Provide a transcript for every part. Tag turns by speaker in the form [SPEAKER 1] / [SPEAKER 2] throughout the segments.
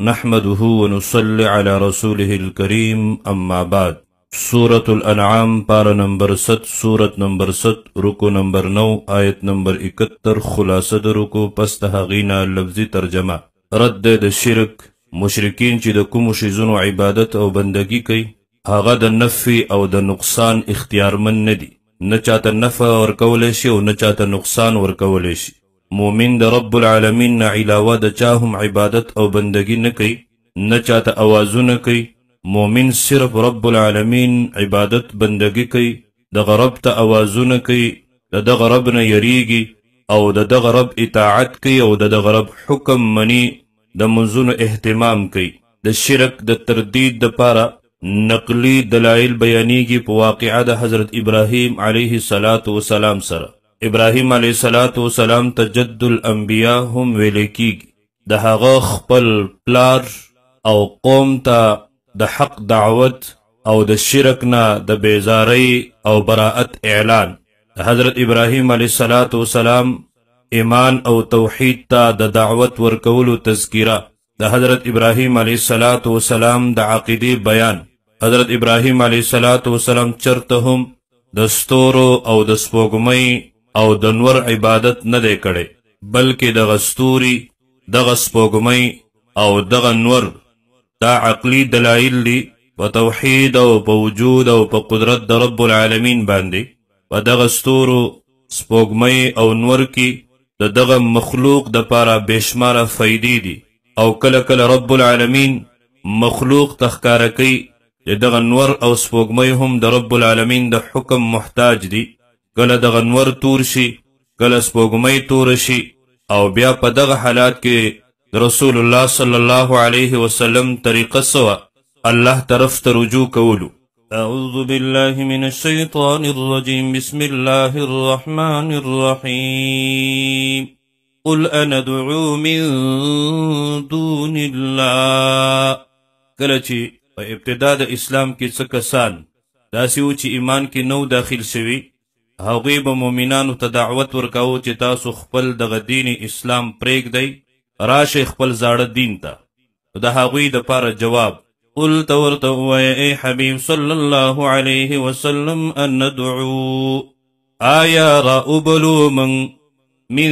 [SPEAKER 1] نحمده ونصلي على رسوله الكريم اما بعد سورة الانعام پارا نمبر 7 سورت نمبر 7 رکو نمبر 9 آیت نمبر 71 خلاصه د رکو پس د هغینا لفظي ترجمه رد د شرک مشرکین چې د کوم شیزونو عبادت او بندگی کوي هغه د نفع او د نقصان اختیارمن نه دي نه چاته نفع ورکولی شي او نه چاته نقصان ورکولی شي مومن د رب العالمین نه علاوه د چا هم عبادت او بندگی نه کوي نه چاته اوازونه کوي مومن صرف رب العالمین عبادت بندگی کوي دغه رب ته اوازونه کوي د دغه رب نه یریږي او د دغه رب اطاعت کوي او د دغه رب حکم مني د منځونو اهتمام کوي د شرک د تردید دپاره نقلی دلائل بیانیږي په واقعه د حضرت ابراهیم علیه السلام سره ابراهیم علیه السلام ته جد الانبیاء هم ویل کیږي د هغه خپل پلار او قوم ته د حق دعوت او د شرک نه د بیزاری او براءت اعلان حضرت ابراهیم علیه السلام ایمان او توحید ته د دعوت ورکولو تذکیره د حضرت ابراهیم علیه السلام د عقیدې بیان حضرت ابراهیم علیه السلام چرته هم د ستورو او د سپوږمۍ او د نور عبادت نه دی کړی بلکې دغه ستوري دغه سپوږمۍ او دغه نور دا عقلی دلایل دي په توحید او په وجود او په قدرت د رب العالمین باندې په دغه ستورو سپوږمۍ او نور کې د دغه مخلوق دپاره بېشماره فایدې دي او کله کله رب العالمین مخلوق ته ښکاره کوي چې دغه نور او سپوږمۍ هم د رب العالمین د حکم محتاج دي کله دغه نور تور شي کله سپوږمۍ تور شي او بیا په دغه حالات کې رسول الله صلی الله علیه وسلم طریقه سوه الله طرف ته رجوع کولو اعوذ بالله من الشیطان الرجیم بسم الله الرحمن الرحیم قل اندعو من دون الله کله چې په ابتدا د اسلام کې څه کسان داسې و چې ایمان کې نو داخل شوي هغوی به مومنانو ته دعوت ورکاو چې تاسو خپل دغه دین اسلام پرېږدئ راشئ خپل زاړه دین ته د هغوی دپاره جواب قل ته ورته ووایه ای حبیب صلی الله علیه وسلم ان ندعو آیا را اوبلو من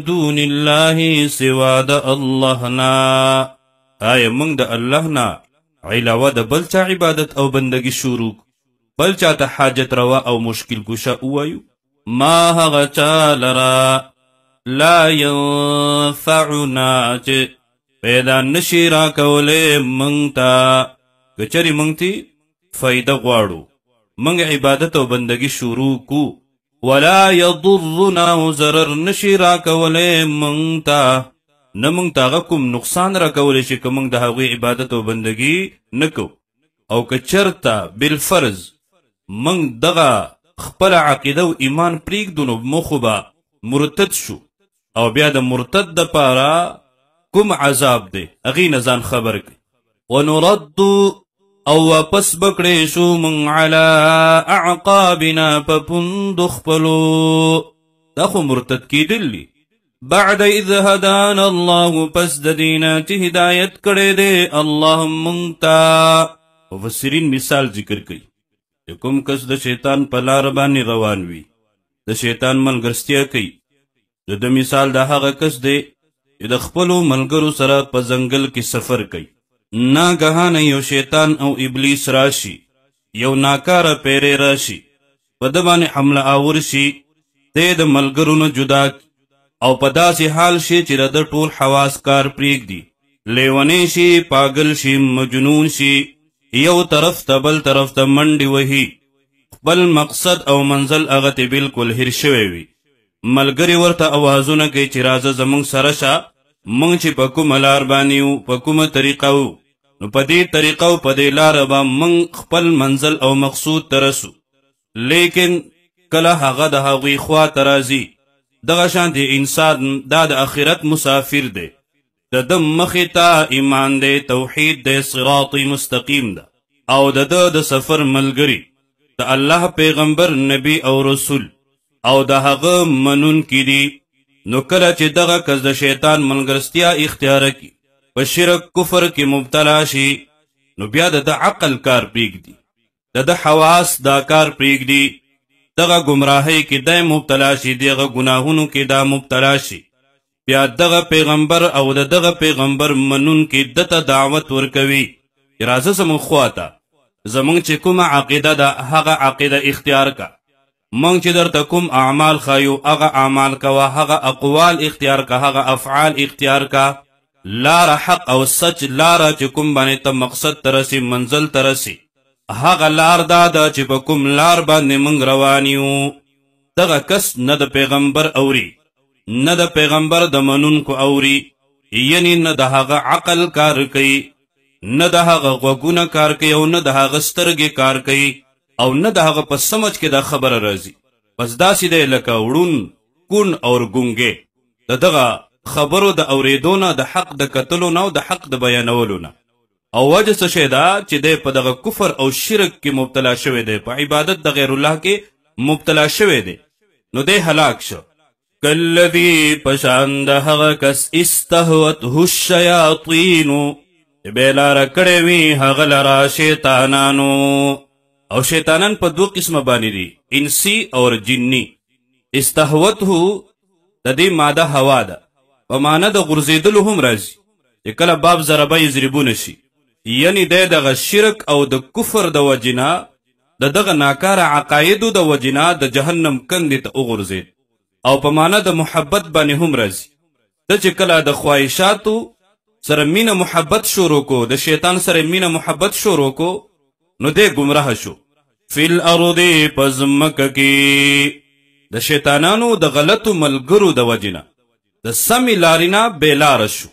[SPEAKER 1] دون الله سوا د الله نه آیا موږ د الله نه علاوه د بل چا عبادت او بندگی شروع بل چاته حاجت روا او مشکل گوشه اوایو ما هغه چا لرا لا ينفعنا چې پیدا نشي راکولی موږ ته که چرې موږ تی فایده غواړو موږ عبادت او بندگی شروع کو ولا يضرنا او ضرر نشي راکولی موږ ته نه موږ ته هغه کوم نقصان راکولی شي که موږ د هغوی عبادت او بندگی نه کو او که چرته بالفرض من دغه خپل عقیده او ایمان پریږدو نو مخو به مرتد شو او بیا د مرتد دپاره کوم عذاب دی هغې نه ځان خبر کړي ونرد او واپس بکړی شو من علی اعقابنا په پوندو خپلو دا خو مرتد کیدل دي بعد اذ هدانا الله پس د دینه چې هدایت کړی دی الله موږ ته مفسرین مثال ذکر کوي کوم کس د شیطان په لار باندې روان وي د شیطان ملګرتیا کوي د مثال د هغه کس دی چې د خپلو ملګرو سره په ځنګل کې سفر کوي ناګهانه یو شیطان او ابلیس راشي یو ناکاره پیری راشي په ده باندې حمله آور شي دی د ملګرو نه جدا او په داسې حال شي چې د ده ټول حواس کار پرېږدي لیونی شي پاگل شي مجنون شي یو طرف ته بل طرف ته منډې وهي خپل مقصد او منزل هغه ته بلکل هیر شوی وي ملګري ورته اوازونه کوي چې راځه زموږ سره شه موږ چې په کومه لار باندې وو په کومه طریقه وو نو په دې طریقه او په دې لاره به موږ خپل منزل او مقصود ته رسو لیکن کله هغه د هغوی خوا ته راځي دغه شانتې انسان دا د آخرت مسافر دی د ده مخې ته ایمان دی توحید دی صراط مستقیم ده او د ده د سفر ملګري د الله پیغمبر نبی او رسول او د هغه منونکي دي نو کله چې دغه کس د شیطان ملګرتیا اختیاره کړي په شرک کفر کې مبتلا شي نو بیا د عقل کار پریږدي، د حواس دا کار پریږدي، دغه گمراهۍ کې دی مبتلا شي، دغه گناهونو کې دا مبتلا شي، بیا دغه پیغمبر او دغه پیغمبر منون کې دته دعوت ورکوي چې راځه زموږ خواته، زموږ چې کومه عقیده ده هغه عقیده اختیار کا، موږ چې درته کوم اعمال ښایو هغه اعمال کوه، هغه اقوال اختیار کا، هغه افعال اختیار کا، لاره حق او سچ لاره چې کوم باندې ته مقصد ترسي، منزل ترسي، هغه لار دا ده چې په کوم لار باندې موږ روان یو. دغه کس نه د پیغمبر اوري نه د پیغمبر د منونکو اوري، یعنی نه د هغه عقل کار کوي، نه د هغه غوږونه کار کوي، او نه د هغه سترګې کار کوي، او نه د هغه په سمج کې دا خبره راځي. پس داسې دی لکه وړون کون اور ګونګې، د دغه خبرو د اورېدو نه، د حق د کتلو نه، او د حق د بیانولو نه. او وجه څه شی ده چې دی په دغه کفر او شرک کې مبتلا شوی دی، په عبادت د غیر الله کې مبتلا شوی دی، نو دی هلاک شو. کالذي پشان د هغه کس استهوته الشیاطین چې بې لاره کړی وي هغه لره شیطانانو. او شیطانان په دو قسمه باندې دي، انسی اور جنی. استهوته د دې ماده هوا ده، په معنی د غورځېدلو هم راځي، چې کله باب ضربه یضربونه شي، یعنی دی دغه شرک او د کفر د وجنا د دغه ناکاره عقایدو د وجنا د جهنم کندې ته وغورځېد. او په معنی د محبت باندې هم راځي، ته چې کله د خواهشاتو سره مینه محبت شروع کو، د شیطان سره مینه محبت شروع کو، نو دی گمراه شو. فی الارض په ځمکه کې د شیطانانو د غلطو ملګرو د وجنه د سمې لارې نه بېلاره شو،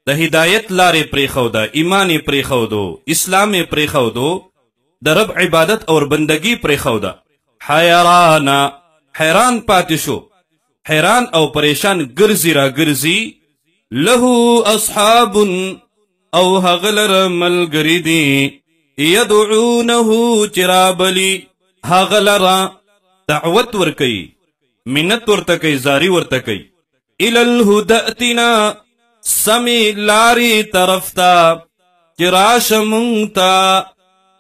[SPEAKER 1] د هدایت لارې پرېښوده، ایمان یې پرېښودو، اسلام یې پرېښودو، د رب عبادت اور بندگی پرېښوده. حیران پاتې شو، حیران او پریشان ګرځي را ګرځي. له اصحاب او هغه لره ملګري دي، یدعونه چې رابلي هغه لره، دعوت ورکوي، منت ورته کوي، زاری ورته کوي. الی الهدى ائتنا سمې لارې طرف ته چې راشه مونږ ته،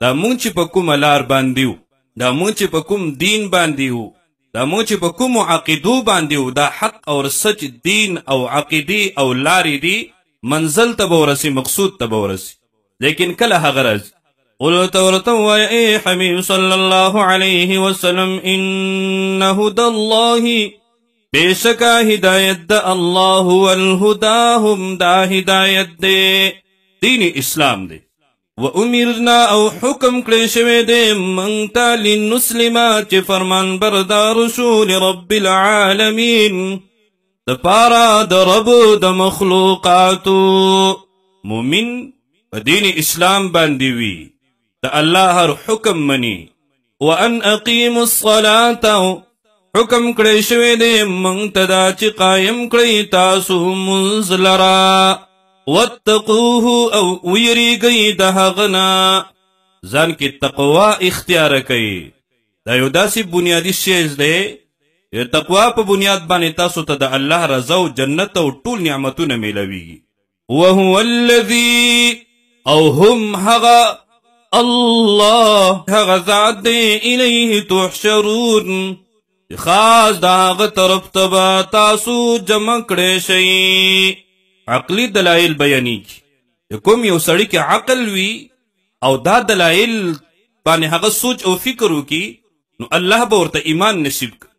[SPEAKER 1] دا مونږ چې په کومه لار باندې وو، دا مونږ چې په کوم دین باندې وو، دا مونږ چې په کومو عقیدو باندې وو، دا حق او سچ دین او عقیدې او لارې دي، منزل ته به ورسي، مقصود ته به ورسي. لیکن کله هغه راځي قل ورته ووایه ای حبیب صلی الله علیه وسلم ان هدى الله بېشکه هدایت د الله والهدى هم دا هدایت دی، دین اسلام دی. و امرنا او حکم کړی شوی دی موږ ته لنسلم چې فرمان بردار شو لرب العالمین، د پاره د رب د مخلوقاتو. مومن په دین اسلام باندې وي، د الله هر حکم مني. وان اقیموا الصلاة حکم کړی شوی دی موږ ته دا چې قایم کړئ تاسو منځ لره. واتقوه او ویریږئ د هغه نه، ځان کې تقوا اختیار کوي. دا یو داسې بنیادي شیز دی، تقوا په بنیاد باندې تاسو ته د الله رضا او جنت او ټول نعمتونه میلاویږي. وهو الذي او هم هغه الله هغه ذات دی الیه تحشرون، خاص دا هغه طرف ته به تاسو جمع کړی شئ. عقلی دلائل بیانیږي، کوم یو سړی کې عقل وي او دا دلائل باندې هغه سوچ او فکر وکړي، نو الله به ورته ایمان نصیب کړي.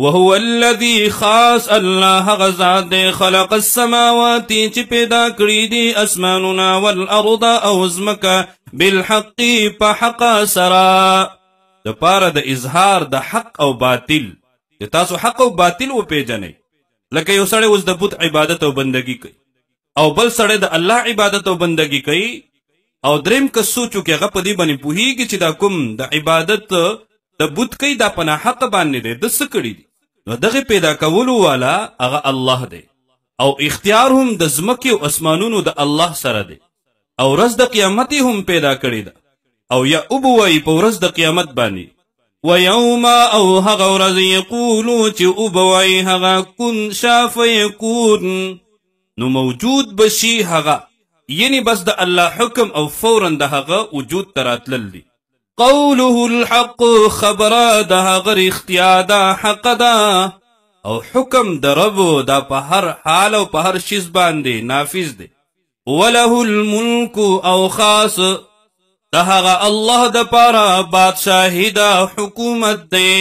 [SPEAKER 1] وهو الذي خاص الله هغه ذات دی خلق السماوات چې پیدا کړي دي اسمانونه، والارض او ځمکه، بالحق په حق سره، د پاره د اظهار د حق او باطل، چې تاسو حق او باطل وپېژنئ. لکه یو سړی اوس د بت عبادت او بندگی کوي، او بل سړی د الله عبادت او بندگی کوي، او دریم کس سوچو کې هغه په دې باندې پوهیږي چې دا کوم د عبادت د بت کوي دا په ناحق باندې دی، د څه کړي دي، نو دغه پیدا کولو والا هغه الله دی، او اختیار هم د ځمکې او اسمانونو د الله سره دی، او ورځ د قیامت هم پیدا کړې ده، او یا وبوي په ورځ د قیامت باندې. ویوم او هغه ورځ یقولو چې وبوي هغه کن شا فیکون، نو موجود بشي هغه یعنی بس د الله حکم او فورا د هغه وجود ته راتلل دي. قوله الحق خبره د هغه رښتیا ده، حق ده، او حکم د رب دا په هر حال او په هر شیز باندې نافذ دی. وله الملک او خاص د هغه الله د پاره بادشاهي ده، حکومت دی.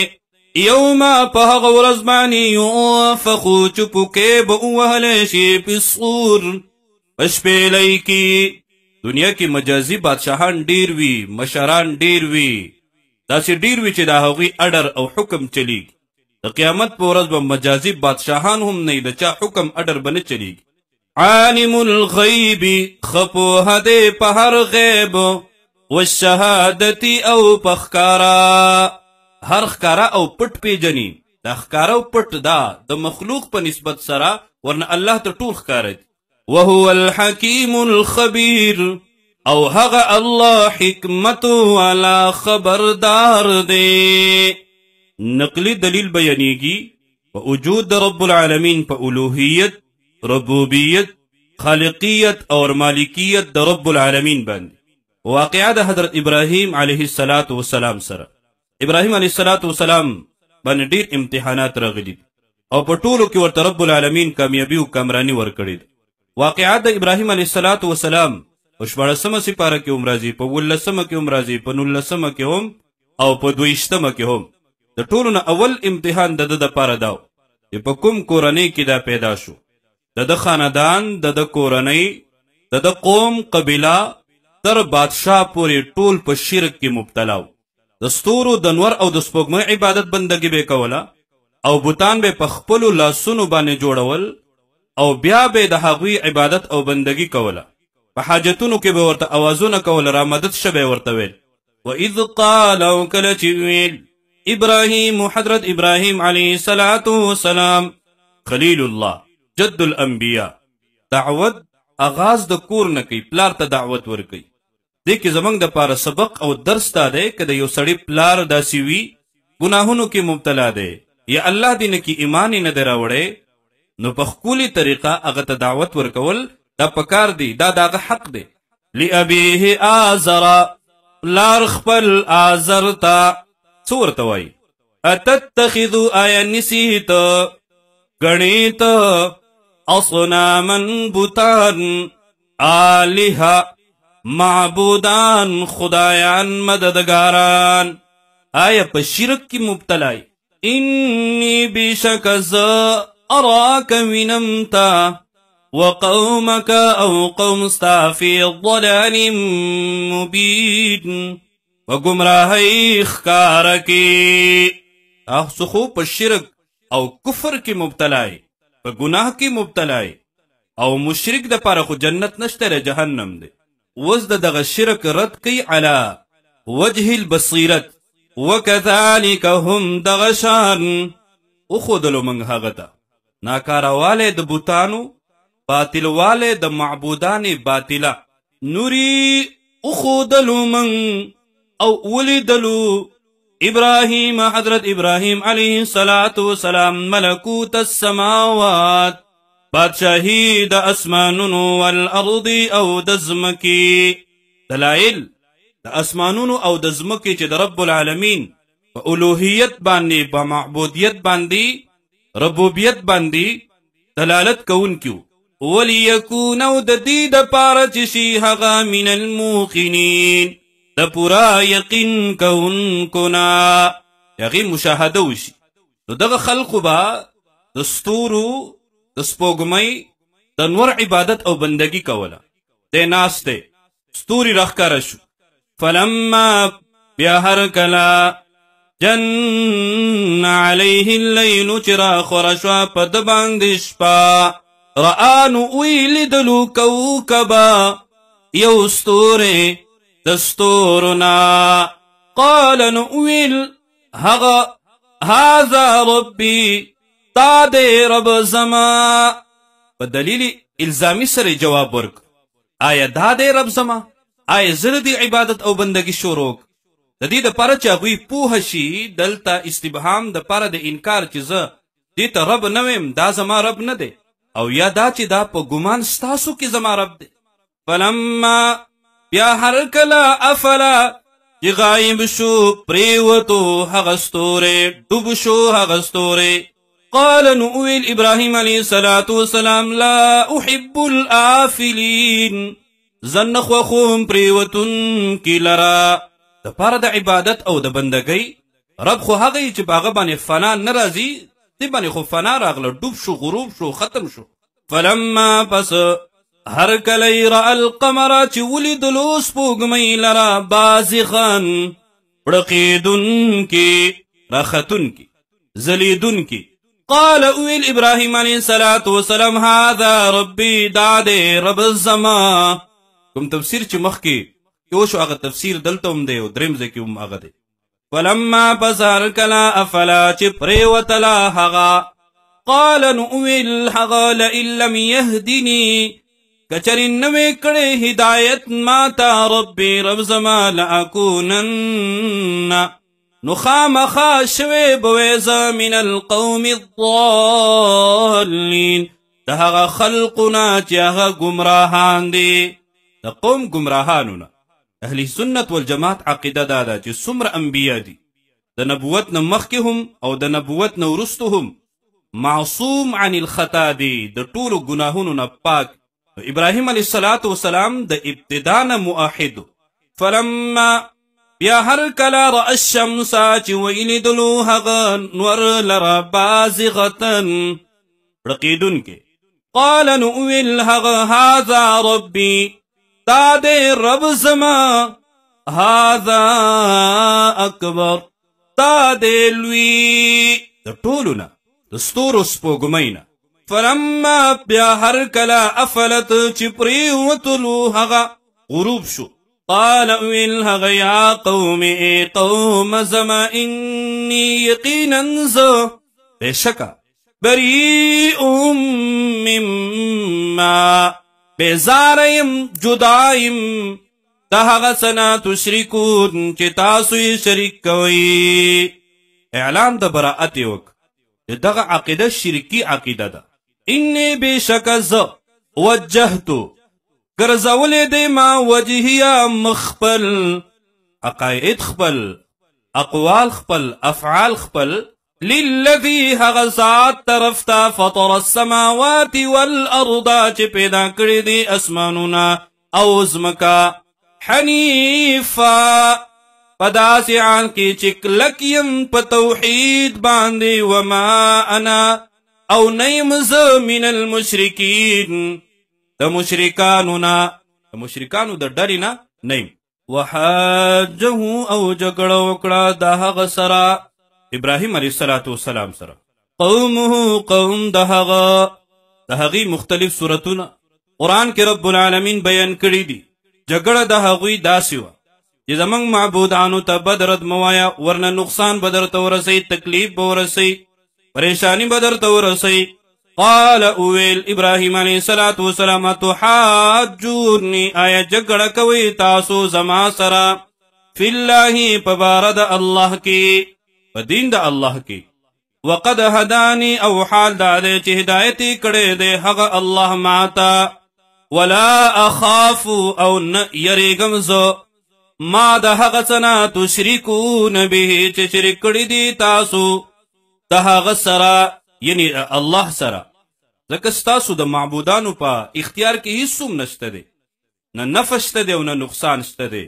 [SPEAKER 1] یوم په هغه ورځ باندې ينفخ چې پوکې به ووهلی شي په الصور په شپېلۍ کې. دنیا کې مجازي بادشاهان ډیر وي، مشران ډیر وي، داسې ډیر وي چې د هغوی اډر او حکم چلیږي. د قیامت په ورځ به مجازي بادشاهان هم نه وي، د چا حکم اډر به نه چلیږي. عالم الغیب ښه پوهه دی په هر غیب، والشهادتي او په ښکاره، هر ښکاره او پټ پیژني. دا ښکاره او پټ دا د مخلوق په نسبت سره ورنه الله ته ټول ښکاره دي. وهو الحکیم الخبیر او هغه الله حکمت والا خبردار دی. نقلی دلیل بیانیږي په وجود د رب العالمین په الوهیت، ربوبیت، خالقیت او مالکیت د رب العالمین باندې. واقعه د حضرت ابراهیم علیه السلام سره. ابراهیم علیه السلام باندې ډیر امتحانات راغلي او په ټولو کې ورته رب العالمین کامیابی او کامرانی ورکړي. واقعات د ابراهیم علیه السلام په 14مه سپاره کې هم راځي، په 18مه کې هم راځي، په 19مه کې هم او په 22مه کې هم. د ټولو نه اول امتحان د ده دپاره دا و چې په کوم کورنۍ کې دا پیدا شو. د ده خاندان، د ده کورنۍ، د ده قوم، قبیله تر بادشاه پورې ټول په شرک کې مبتلا و. د ستورو، د نور او د سپوږمۍ عبادت بندګي به کوله او بوتان به په خپلو لاسونو باندې جوړول او بیا به د هغوی عبادت او بندگی کوله. په حاجتونو کې به ورته اوازونه کوله، را مدد شه به ورته ویل. وَإِذْ قَالَ وَكَلَ چې ویل ابراهیم، حضرت ابراهیم علیه السلام، خلیل الله، جد الانبیاء، دعوت آغاز د کور نه کوي، پلار ته دعوت ورکوي. دې کې زموږ دپاره سبق او درس دا دی که د یو سړي پلار داسې وي ګناهونو کې مبتلا دی یا الله دینه کې ایمان یې نه دی راوړی، نو په ښکلي طریقه هغه ته دعوت ورکول دا پکار دی، دا د هغه حق دی. لأبیه آزر، پلار خپل آزر ته څه ورته وایي؟ اتتخذو آیا نیسي ته ګڼې ته اصناما بوتان آلهه معبودان خدایان مددگاران، آیا په شرک کې مبتلای؟ انی بشک زه اراک وینمتا وقومک او قوم ستا فی ضلال مبین، و گمراهی ښکاره کې. تاسو خو په شرک او کفر کې مبتلای، په ګناه کې مبتلای، او مشرک دپاره خو جنت نشته ری، جهنم دی. اوس د دغه شرک رد کوي علی وجه البصیرت. وکذالک هم دغه شان وښودلو موږ هغه ته ناکاروالی د بوتانو، باطلوالی د معبودانې باطله، نوري وښودلو موږ او ولیدلو ابراهیم، حضرت ابراهیم علیه السلام، ملکوت السماوات، بادشاهی د اسمانونو، والارض او د ځمکې، دلایل د اسمانونو او د ځمکې چې د رب العالمین په الوهیت باندې، په معبودیت باندې، ربوبیت باندې دلالت کوونکي. ولیکون او د دې دپاره چې شي هغه من الموقنین، د پورا یقین کوونکو نه، هغې مشاهده وشي. نو دغه خلقو به د ستورو، د سپوږمۍ، د نور عبادت او بندگی کوله. دی ناست دی، ستوري راښکاره شو. فلما بیا هر کله جن علیه اللیل چې راخوره شوه په ده باندې شپه، رآ نو ویلیدلو کوکبه یو ستوری د ستورو نه، قال نو ویل هغه هذا ربی، دا دی رب زما. په دلیل الزامی سره جواب ورک، آیا دا دی رب زما؟ آیا زه د عبادت او بندگی شروع د دې دپاره چې هغوی پوهه شي؟ دلته استبهام دپاره د انکار چې زه دې ته رب نه ویم، دا زما رب نه دی، او یا دا چې دا په ګمان ستاسو کې زما رب دی. فلما بیا هر کله افلا چې غایب شو پریوتو هغه ستوری ډوب شو هغه ستوری قال نؤویل ابراهیم علیه الصلاة والسلام لا احب الآفلین زن خوخوم پریوتن کی لرا د پاره د عبادت او د بندګۍ رب خو هغه چې باغه باندې فنا ناراضي دی باندې خو فنا راغله ډوب شو غروب شو ختم شو فلما پس هر کله را القمر چې ولیدلو سپوږمۍ لرا بازغن پړقیدن کی راختن کی زلیدن کی قال اویل ابراهیم علیه الصلاة والسلام هذا ربی داده رب الزما کوم تفسیر چې مخکې یو شو هغه تفسیر دلته هم دی او دریم ځای کې هم هغه دی فلما بزار کلا افلا چې پریوتلا هغه قال نؤویل هغه لئن لم یهدنی کچری نوې کړې هدایت ماتا ربي رب زما لأکونن نو خامخا شوی بویزا من القوم الضالین د هغه خلقنا چې هغه ګمراهان دي د قوم ګمراهانونه اهل سنت والجماعت عقیده دا ده چې څومره انبیا دي د نبوت نه مخکې هم او د نبوت نه وروسته هم معصوم عن الخطا دي د ټولو ګناهونو نه پاک ابراهیم علیه السلام د ابتدا نه موحد فلما بیا هر کله را الشمس چې ویلیدلو هغه نور لرا بازغتن رقیدن کې قال نؤویل هغه هذا ربي دا دې رب زما هذا اکبر دا دې لوی د ټولو نه د ستورو سپوږمۍ نه فلما بیا هر کله افلت چې پریوتلو هغه غروب شو قال اویل هغه یا قوم ای قوم زما انی یقینا زه بشکه بریء مما بیزاریم جدایم د هغه څه نه تشرکون چې تاسو یې شریک کوئ اعلان د براءت یې وکړ دغه عقیده شرکی عقیده ده انی بشک زه وجهتو ګرځولې دی ما وجهیا مخپل عقاید خپل اقوال خپل افعال خپل للذي هغه ذات طرف ته فطر السماوات والارض چې پیدا کړی دی اسمانونه او ځمکه حنیفا پداسې حال کې چې کلک یم په توحید باندې وما انا او نیم زه من المشرکین د مشرکانو نه د مشرکانو د ډلې نه نیم وحاجه او جګړه وکړه د هغه سره ابراهیم علیه السلام سره قومه قوم د هغې مختلف صورتونه قرآن کې رب العالمین بیان کړي دي جګړه د هغوی داسې وه چې زمونږ معبودانو ته بد رد موایا ورنه نقصان به درته ورسئ تکلیف به ورسئ پریشانی به درته ورسئ قال اویل ابراهیم علیه السلام تحاجونی آیا جګړه کوئ تاسو زما سره فی الله په باره د الله کې په دین د الله کې وقد هدانی او حال دا دی چې هدایت یې کړی دی هغه الله ماته ولا اخاف او نه یریږم زه ما د هغه څه نه تشرکون به چې شریک کړي دي تاسو د هغه سره یعنی الله سره ځکه ستاسو د معبودانو په اختیار کې هیڅ هم نشته دی نه نفع شته دی او نه نقصان شته دی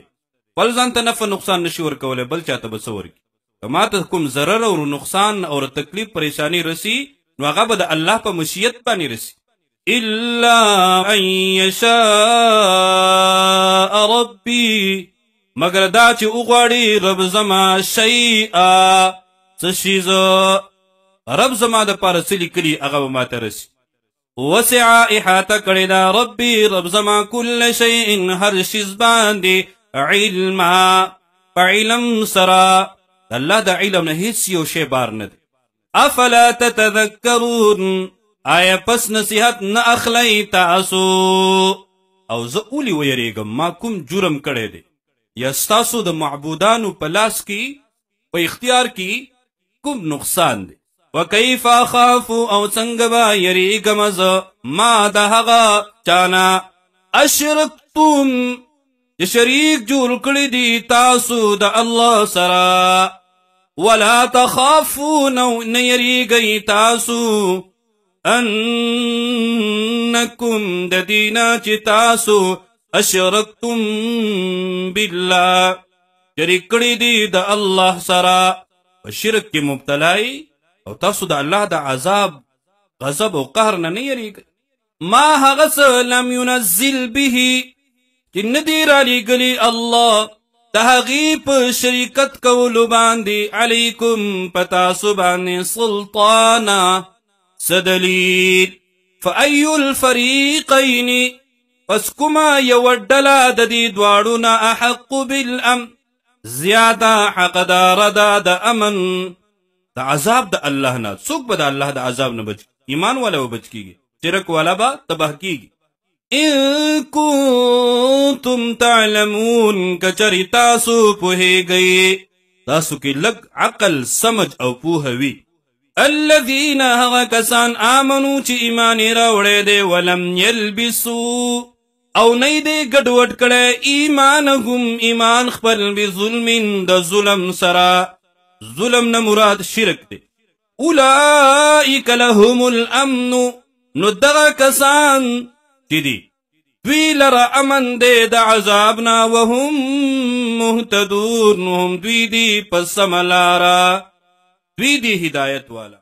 [SPEAKER 1] بل ځان ته نفع نقصان نشي ورکولی بل چاته به څه ورکړي که ماته کوم ضرر او نقصان او تکلیف پریشانی رسی نو هغه به د الله په مشیت باندې رسی الا ان یشاء ربی مگر دا چې وغواړي رب زما شیئا څه شیز رب زما د پاره څه لیکلي هغه به ماته رسي وسع احاطه کړې ده ربي رب زما کل شیء هر شیز باندې علما په علم سره الله د علم نه هیڅ یو شی بار نه دی افلا تتذکرون آیا پس نصیحت نه اخلی تاسو او زه اولی ویریږم ما کوم جرم کړی دی یا ستاسو د معبودانو په لاس کې په اختیار کې کوم نقصان دی وکیف اخاف او څنګه به یریږم زه ما د هغه چانه اشرکتم اشرکتم شریک جوړ کړی دی تاسو د الله سره ولا تخافون نه یریږئ تاسو انکم د دینا چې تاسو اشرکتم بالله شریک کړی دی د الله سره په شرک کې مبتلای او تاسو د الله د عذاب غضب او قهر نه یریږئ ما هغه څه لم ينزل به چې ندی را لېږلی الله د هغې په شریکت کولو باندې علیکم په تاسو باندې سلطانا څه دلیل فأي الفریقین پس کومه یوه ډله د دې دواړو نه احق بالامن زیاده حقداره ده د امن د عذاب د الله نه څوک به د الله د عذاب نه بچ ایمان والا به بچ کیږي شرک والا به تباه کیږي ان کنتم تعلمون کچری تاسو پوهیږئ تاسو کې لږ عقل سمج او پوهه وي الذین هغه کسان آمنو چې ایمان یې راوړی دی ولم یلبسوا او نه دی ګډوډ کړی ایمانهم ایمان خپل بظلم د ظلم سره ظلم نه مراد شرک دی اولئک لهم الامن نو دغه کسان چې دي دوی لره امن دی د عذاب نه وهم مهتدون هم دوی دي په سمه لاره دوی دي هدایت والا